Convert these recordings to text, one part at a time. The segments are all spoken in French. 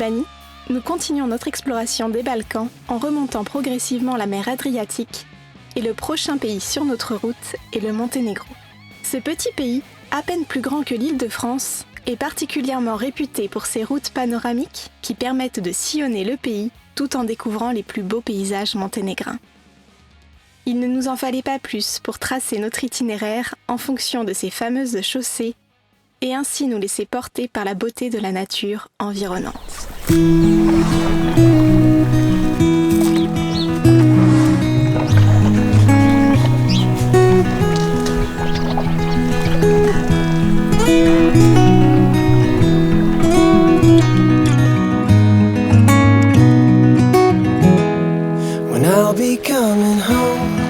Albanie, nous continuons notre exploration des Balkans en remontant progressivement la mer Adriatique et le prochain pays sur notre route est le Monténégro. Ce petit pays, à peine plus grand que l'Île-de-France, est particulièrement réputé pour ses routes panoramiques qui permettent de sillonner le pays tout en découvrant les plus beaux paysages monténégrins. Il ne nous en fallait pas plus pour tracer notre itinéraire en fonction de ces fameuses chaussées et ainsi nous laisser porter par la beauté de la nature environnante. When I'll be coming home,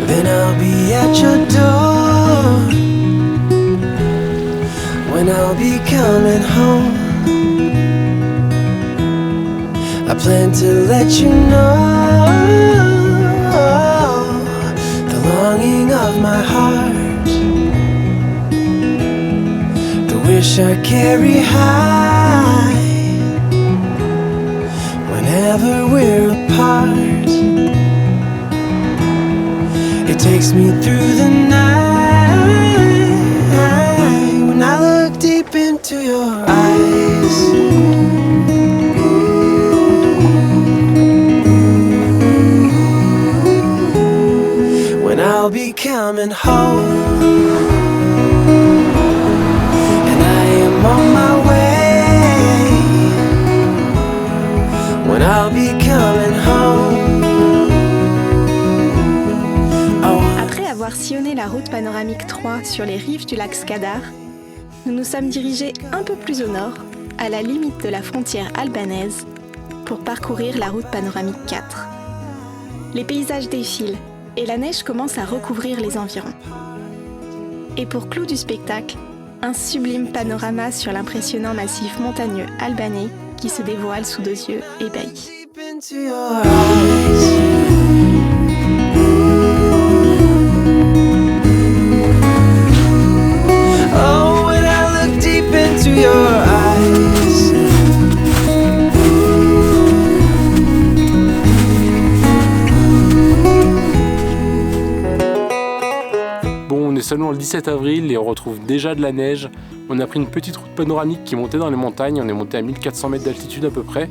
then I'll be at your door. When I'll be coming home, I plan to let you know the longing of my heart, the wish I carry high whenever we're apart. It takes me through the night when I look deep into your eyes. When I'll be coming home and I am on my way. When I'll be coming home. Après avoir sillonné la route panoramique 3 sur les rives du lac Skadar, nous nous sommes dirigés un peu plus au nord, à la limite de la frontière albanaise, pour parcourir la route panoramique 4. Les paysages défilent et la neige commence à recouvrir les environs. Et pour clou du spectacle, un sublime panorama sur l'impressionnant massif montagneux albanais qui se dévoile sous 2 yeux ébahis. Oh, when I look deep into your eyes. Bon, on est seulement le 17 avril et on retrouve déjà de la neige. On a pris une petite route panoramique qui montait dans les montagnes. On est monté à 1400 mètres d'altitude à peu près.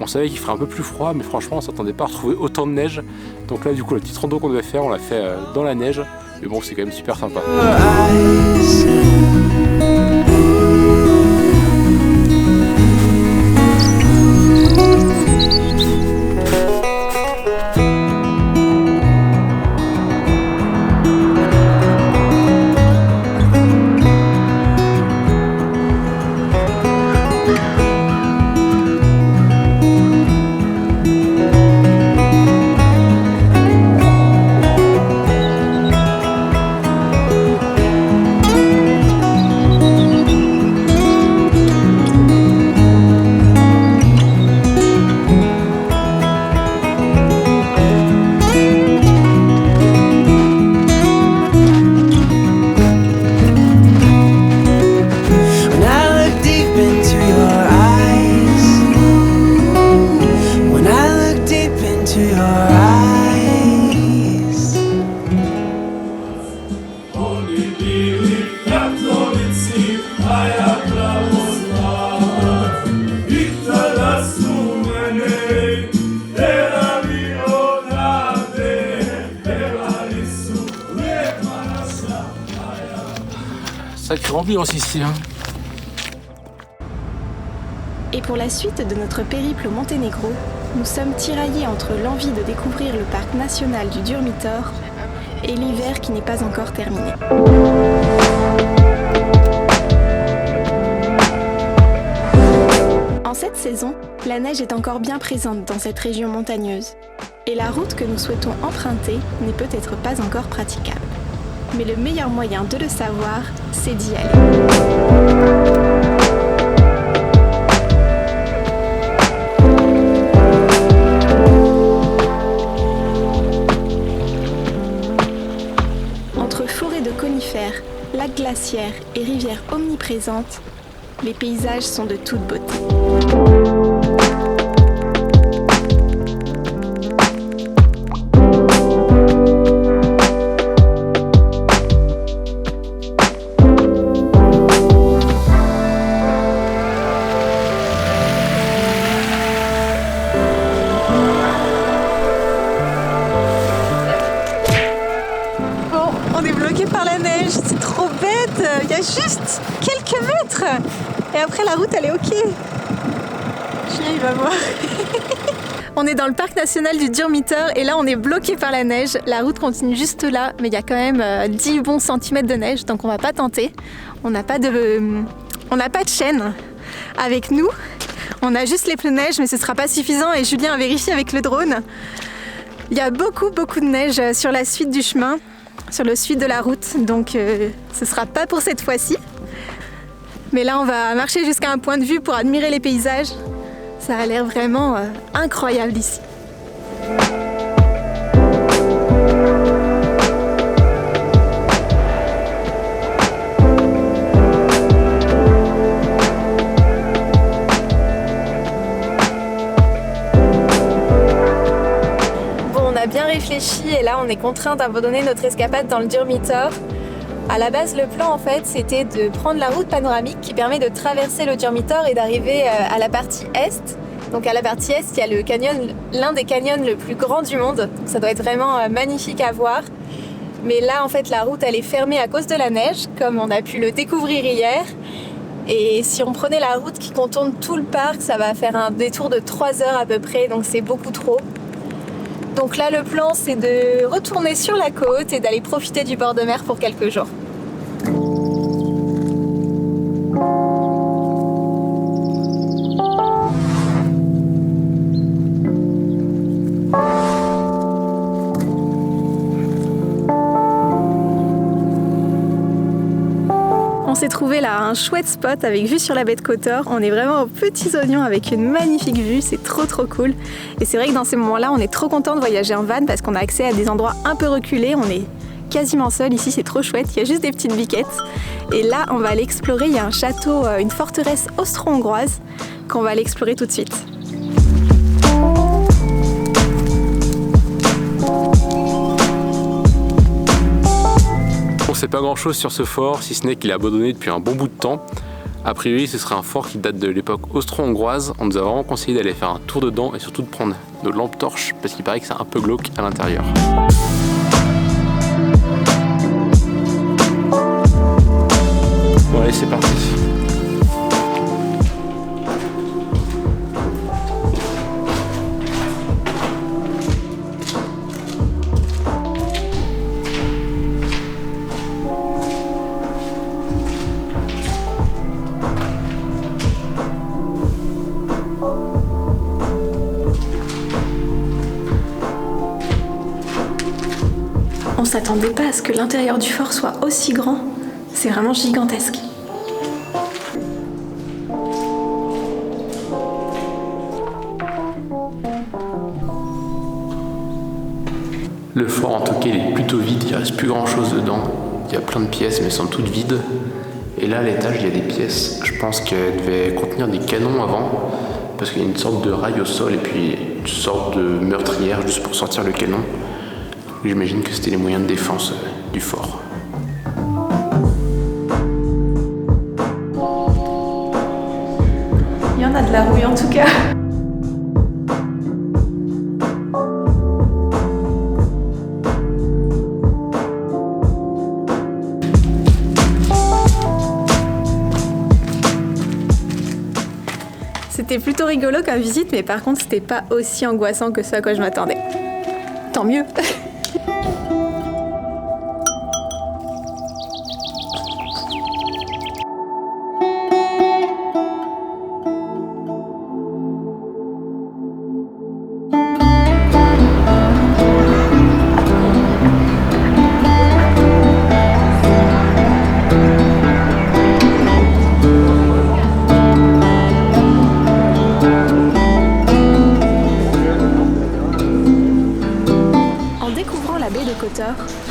On savait qu'il ferait un peu plus froid, mais franchement, on s'attendait pas à retrouver autant de neige. Donc là, du coup, la petite rando qu'on devait faire, on l'a fait dans la neige. Mais bon, c'est quand même super sympa. Sacrée ambiance ici, hein. Et pour la suite de notre périple au Monténégro, nous sommes tiraillés entre l'envie de découvrir le parc national du Durmitor et l'hiver qui n'est pas encore terminé. En cette saison, la neige est encore bien présente dans cette région montagneuse et la route que nous souhaitons emprunter n'est peut-être pas encore praticable. Mais le meilleur moyen de le savoir, c'est d'y aller. Entre forêts de conifères, lacs glaciaires et rivières omniprésentes, Les paysages sont de toute beauté. On est bloqué par la neige, c'est trop bête. Il y a juste quelques mètres. Et après la route elle est ok. Julien il va voir. On est dans le parc national du Durmitor et là on est bloqué par la neige. La route continue juste là, mais il y a quand même 10 bons centimètres de neige, donc on va pas tenter. On n'a pas de chaîne avec nous. On a juste les pneus de neige, mais ce sera pas suffisant et Julien a vérifié avec le drone. Il y a beaucoup de neige sur la suite du chemin, sur le suite de la route, donc ce sera pas pour cette fois-ci. Mais là on va marcher jusqu'à un point de vue pour admirer les paysages. Ça a l'air vraiment incroyable ici. Bon, on a bien réfléchi et là on est contraint d'abandonner notre escapade dans le Durmitor. À la base, le plan en fait, c'était de prendre la route panoramique qui permet de traverser le Durmitor et d'arriver à la partie est. Donc à la partie est, il y a le canyon, l'un des canyons le plus grand du monde. Donc ça doit être vraiment magnifique à voir. Mais là, en fait, la route elle est fermée à cause de la neige, comme on a pu le découvrir hier. Et si on prenait la route qui contourne tout le parc, ça va faire un détour de 3 heures à peu près, donc c'est beaucoup trop. Donc là, le plan, c'est de retourner sur la côte et d'aller profiter du bord de mer pour quelques jours. On s'est trouvé là un chouette spot avec vue sur la baie de Kotor. On est vraiment aux petits oignons avec une magnifique vue, c'est trop cool. Et c'est vrai que dans ces moments-là, on est trop content de voyager en van parce qu'on a accès à des endroits un peu reculés. On est quasiment seul ici, c'est trop chouette. Il y a juste des petites biquettes. Et là, on va aller explorer. Il y a un château, une forteresse austro-hongroise qu'on va aller explorer tout de suite. On sait pas grand chose sur ce fort, si ce n'est qu'il est abandonné depuis un bon bout de temps. A priori, ce serait un fort qui date de l'époque austro-hongroise. On nous a vraiment conseillé d'aller faire un tour dedans et surtout de prendre nos lampes torches parce qu'il paraît que c'est un peu glauque à l'intérieur. Bon allez, c'est parti. On s'attendait pas à ce que l'intérieur du fort soit aussi grand. C'est vraiment gigantesque. Le fort en tout cas il est plutôt vide, il reste plus grand chose dedans. Il y a plein de pièces mais elles sont toutes vides. Et là à l'étage il y a des pièces, je pense qu'elles devaient contenir des canons avant. Parce qu'il y a une sorte de rail au sol et puis une sorte de meurtrière juste pour sortir le canon. J'imagine que c'était les moyens de défense du fort. Il y en a de la rouille en tout cas. C'était plutôt rigolo comme visite, mais par contre c'était pas aussi angoissant que ce à quoi je m'attendais. Tant mieux.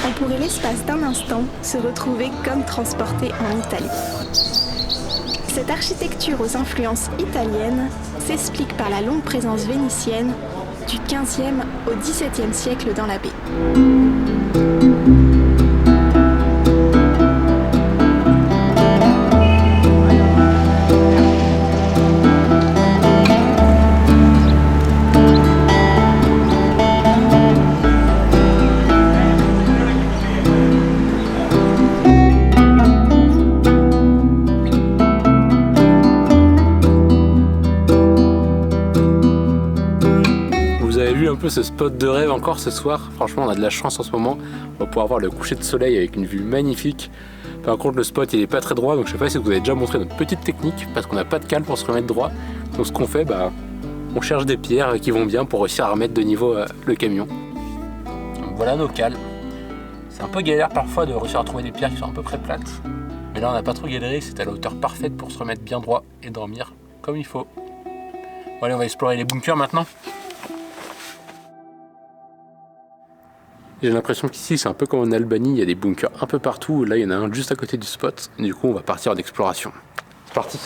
On pourrait l'espace d'un instant se retrouver comme transporté en Italie. Cette architecture aux influences italiennes s'explique par la longue présence vénitienne du XVe au XVIIe siècle dans la baie. Un peu ce spot de rêve encore ce soir. Franchement, on a de la chance en ce moment. On va pouvoir voir le coucher de soleil avec une vue magnifique. Par contre, le spot il est pas très droit, donc je sais pas si vous avez déjà montré notre petite technique parce qu'on n'a pas de cale pour se remettre droit. Donc ce qu'on fait, on cherche des pierres qui vont bien pour réussir à remettre de niveau le camion. Donc voilà nos cales. C'est un peu galère parfois de réussir à trouver des pierres qui sont à peu près plates. Mais là, on n'a pas trop galéré, c'est à la hauteur parfaite pour se remettre bien droit et dormir comme il faut. Bon, allez, on va explorer les bunkers maintenant. J'ai l'impression qu'ici c'est un peu comme en Albanie, il y a des bunkers un peu partout. Là il y en a un juste à côté du spot. Du coup on va partir en exploration. C'est parti.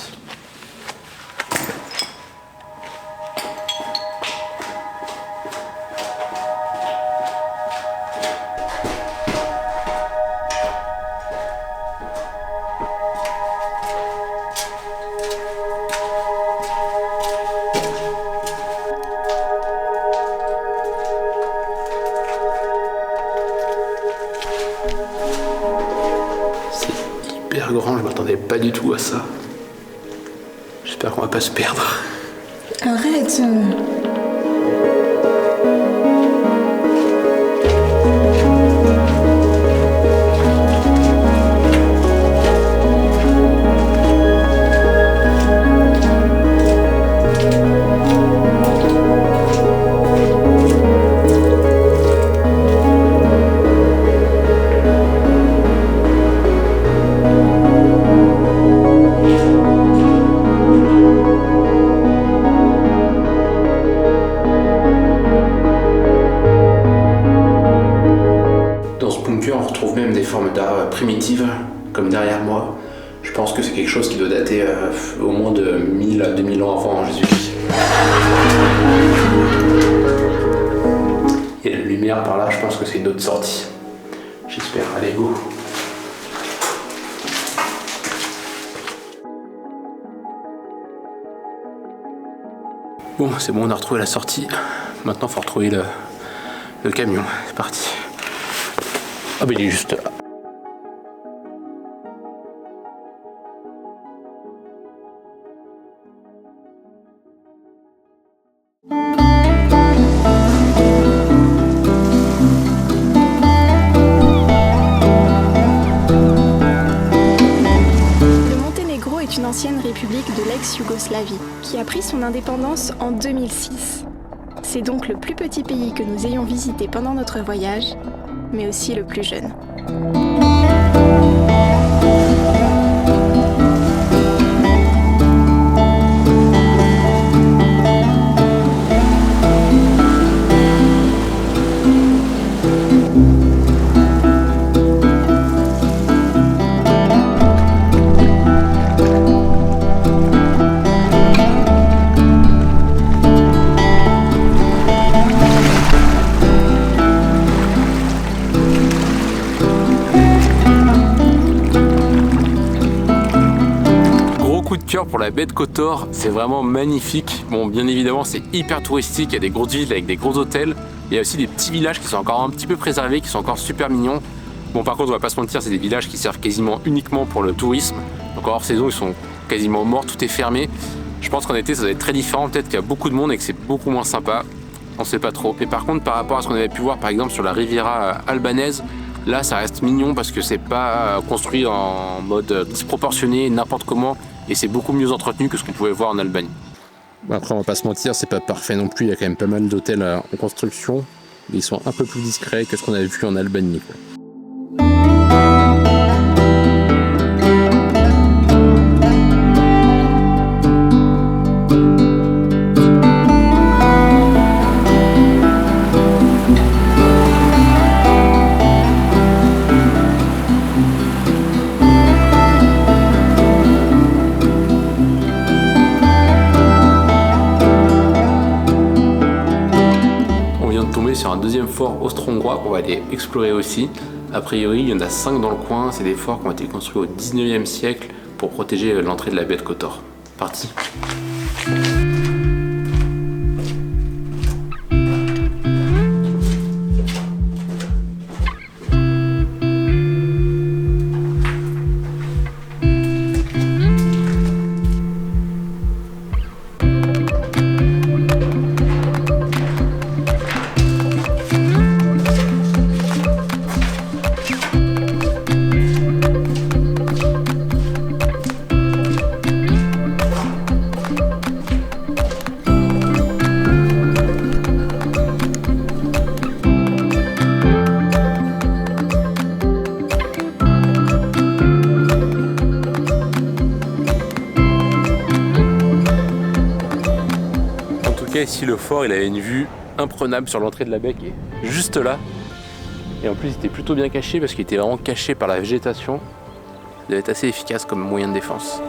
Hyper grand, je m'attendais pas du tout à ça. J'espère qu'on va pas se perdre. Arrête. On retrouve même des formes d'art primitives, comme derrière moi. Je pense que c'est quelque chose qui doit dater au moins de 1000 à 2000 ans avant Jésus-Christ. Il y a de la lumière par là, je pense que c'est une autre sortie. J'espère, allez go. Bon, c'est bon, on a retrouvé la sortie. Maintenant, il faut retrouver le camion. C'est parti. Ah ben il est juste là. Le Monténégro est une ancienne république de l'ex-Yougoslavie qui a pris son indépendance en 2006. C'est donc le plus petit pays que nous ayons visité pendant notre voyage, mais aussi le plus jeune. Pour la baie de Kotor, c'est vraiment magnifique. Bon, bien évidemment, c'est hyper touristique. Il y a des grosses villes avec des gros hôtels. Il y a aussi des petits villages qui sont encore un petit peu préservés, qui sont encore super mignons. Bon, par contre, on va pas se mentir, c'est des villages qui servent quasiment uniquement pour le tourisme. Donc, hors saison, ils sont quasiment morts, tout est fermé. Je pense qu'en été, ça doit être très différent. Peut-être qu'il y a beaucoup de monde et que c'est beaucoup moins sympa. On sait pas trop. Mais par contre, par rapport à ce qu'on avait pu voir, par exemple, sur la Riviera albanaise, là, ça reste mignon parce que c'est pas construit en mode disproportionné, n'importe comment. Et c'est beaucoup mieux entretenu que ce qu'on pouvait voir en Albanie. Après, on va pas se mentir, c'est pas parfait non plus. Il y a quand même pas mal d'hôtels en construction. Mais ils sont un peu plus discrets que ce qu'on avait vu en Albanie, quoi. deuxième fort austro-hongrois qu'on va aller explorer aussi. A priori, il y en a 5 dans le coin. C'est des forts qui ont été construits au 19e siècle pour protéger l'entrée de la baie de Kotor. Parti. Ici le fort il avait une vue imprenable sur l'entrée de la baie qui est juste là, et en plus il était plutôt bien caché parce qu'il était vraiment caché par la végétation. Ça devait être assez efficace comme moyen de défense.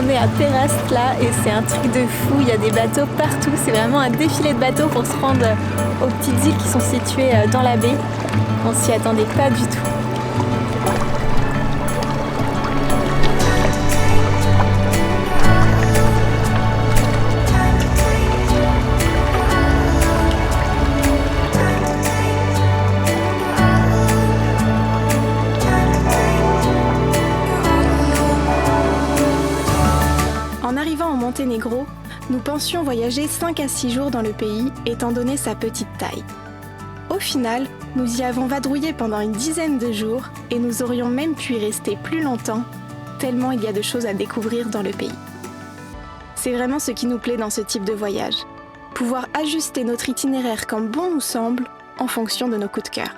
On est à Perast là et c'est un truc de fou, il y a des bateaux partout, c'est vraiment un défilé de bateaux pour se rendre aux petites îles qui sont situées dans la baie. On s'y attendait pas du tout. En arrivant au Monténégro, nous pensions voyager 5 à 6 jours dans le pays, étant donné sa petite taille. Au final, nous y avons vadrouillé pendant une dizaine de jours et nous aurions même pu y rester plus longtemps, tellement il y a de choses à découvrir dans le pays. C'est vraiment ce qui nous plaît dans ce type de voyage, pouvoir ajuster notre itinéraire comme bon nous semble en fonction de nos coups de cœur.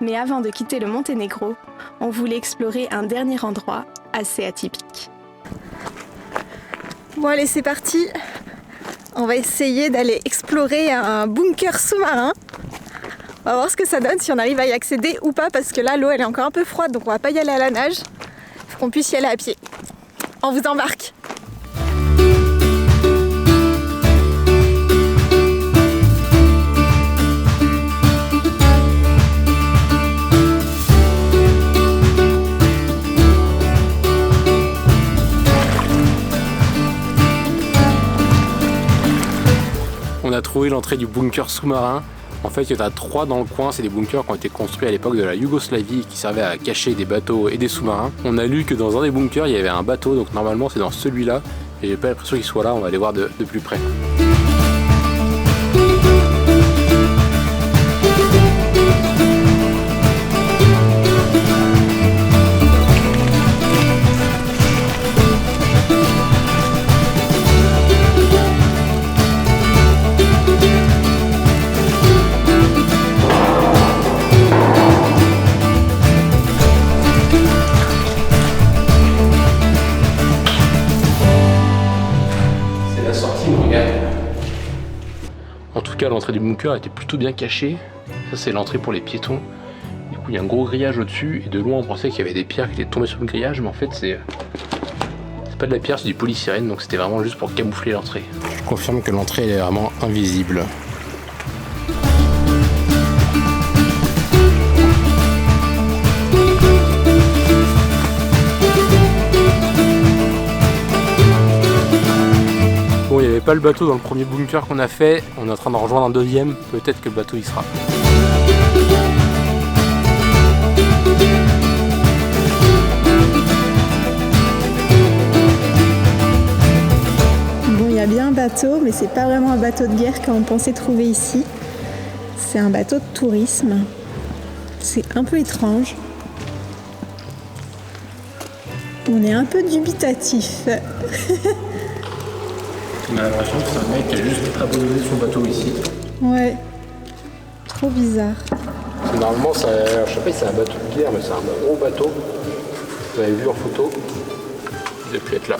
Mais avant de quitter le Monténégro, on voulait explorer un dernier endroit assez atypique. Bon allez, c'est parti. On va essayer d'aller explorer un bunker sous-marin. On va voir ce que ça donne, si on arrive à y accéder ou pas, parce que là l'eau elle est encore un peu froide, donc on va pas y aller à la nage. Il faut qu'on puisse y aller à pied. On vous embarque. On a trouvé l'entrée du bunker sous-marin. En fait, il y en a 3 dans le coin. C'est des bunkers qui ont été construits à l'époque de la Yougoslavie et qui servaient à cacher des bateaux et des sous-marins. On a lu que dans un des bunkers, il y avait un bateau, donc normalement c'est dans celui-là. Et j'ai pas l'impression qu'il soit là, on va aller voir de plus près. En tout cas, l'entrée du bunker était plutôt bien cachée. Ça, c'est l'entrée pour les piétons. Du coup, il y a un gros grillage au-dessus. Et de loin, on pensait qu'il y avait des pierres qui étaient tombées sur le grillage. Mais en fait, c'est pas de la pierre, c'est du polystyrène. Donc, c'était vraiment juste pour camoufler l'entrée. Je confirme que l'entrée, elle est vraiment invisible. pas le bateau dans le premier bunker qu'on a fait, on est en train d'en rejoindre un deuxième, peut-être que le bateau y sera. Bon, il y a bien un bateau, mais c'est pas vraiment un bateau de guerre comme on pensait trouver ici. C'est un bateau de tourisme. C'est un peu étrange. On est un peu dubitatif. On a l'impression que c'est un mec qui a juste abandonné son bateau ici. Ouais, trop bizarre. Normalement, je sais pas si c'est un bateau de guerre, mais c'est un gros bateau. Vous avez vu en photo, il a pu être là.